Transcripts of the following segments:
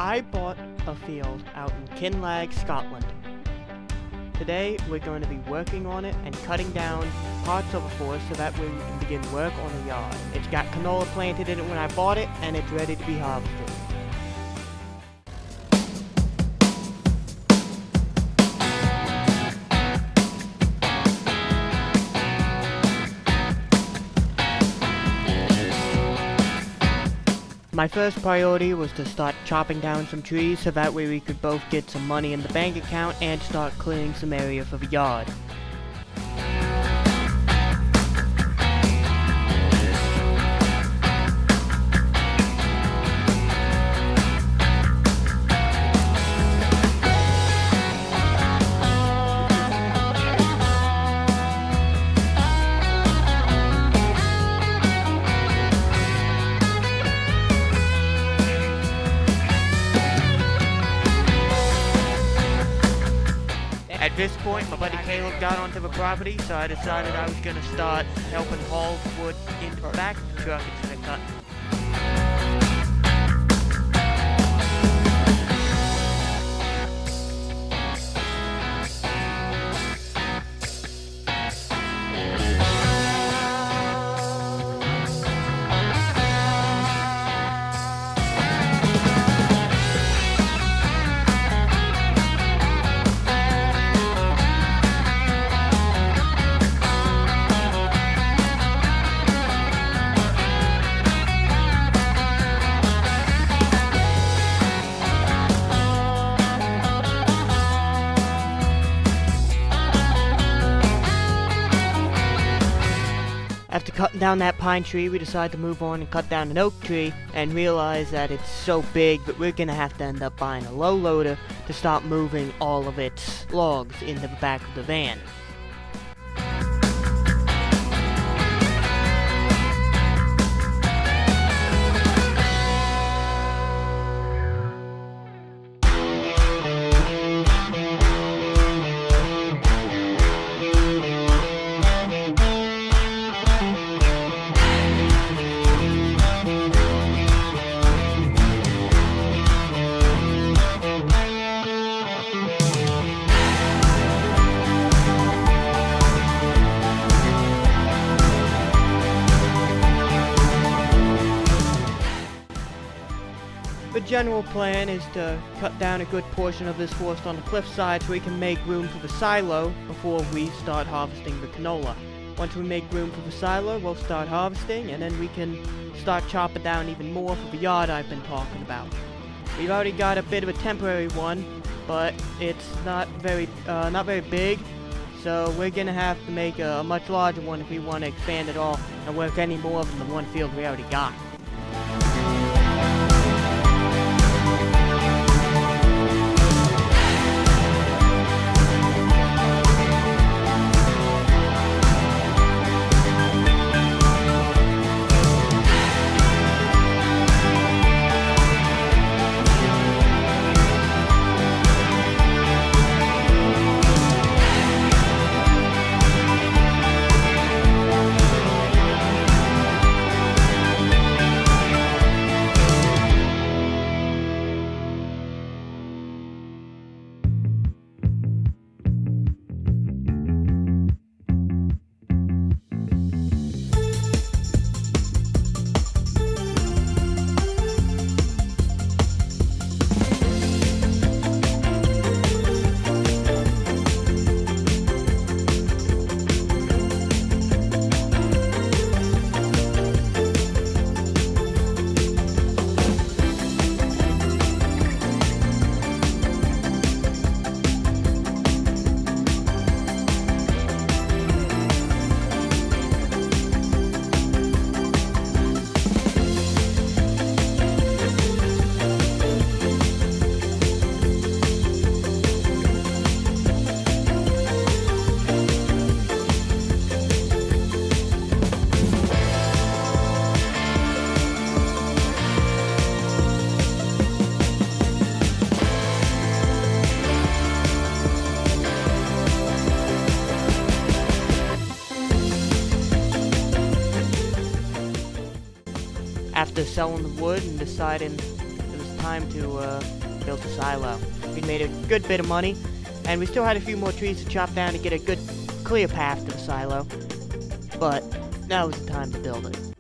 I bought a field out in Kinlaig, Scotland. Today we're going to be working on it and cutting down parts of it for us so that way we can begin work on the yard. It's got canola planted in it when I bought it and it's ready to be harvested. My first priority was to start chopping down some trees so that way we could both get some money in the bank account and start clearing some area for the yard. At this point, my buddy Caleb got onto the property, so I decided I was going to start helping haul wood into the back of the truck instead of cutting. After cutting down that pine tree, we decided to move on and cut down an oak tree and realize that it's so big that we're going to have to end up buying a low loader to start moving all of its logs into the back of the van. The general plan is to cut down a good portion of this forest on the cliffside so we can make room for the silo before we start harvesting the canola. Once we make room for the silo, we'll start harvesting and then we can start chopping down even more for the yard I've been talking about. We've already got a bit of a temporary one, but it's not very big, so we're gonna have to make a much larger one if we want to expand it all and work any more than the one field we already got. After selling the wood and deciding it was time to build the silo. We made a good bit of money, and we still had a few more trees to chop down to get a good clear path to the silo. But now is the time to build it.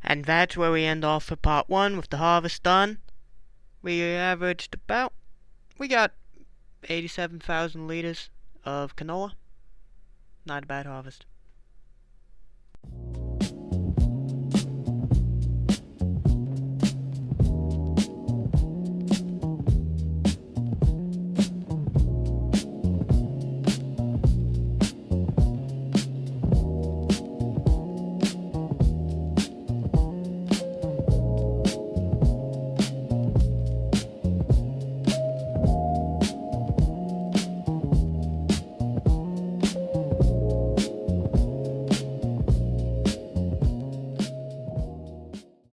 And that's where we end off for part 1 with the harvest done. We averaged we got 87,000 liters of canola. Not a bad harvest.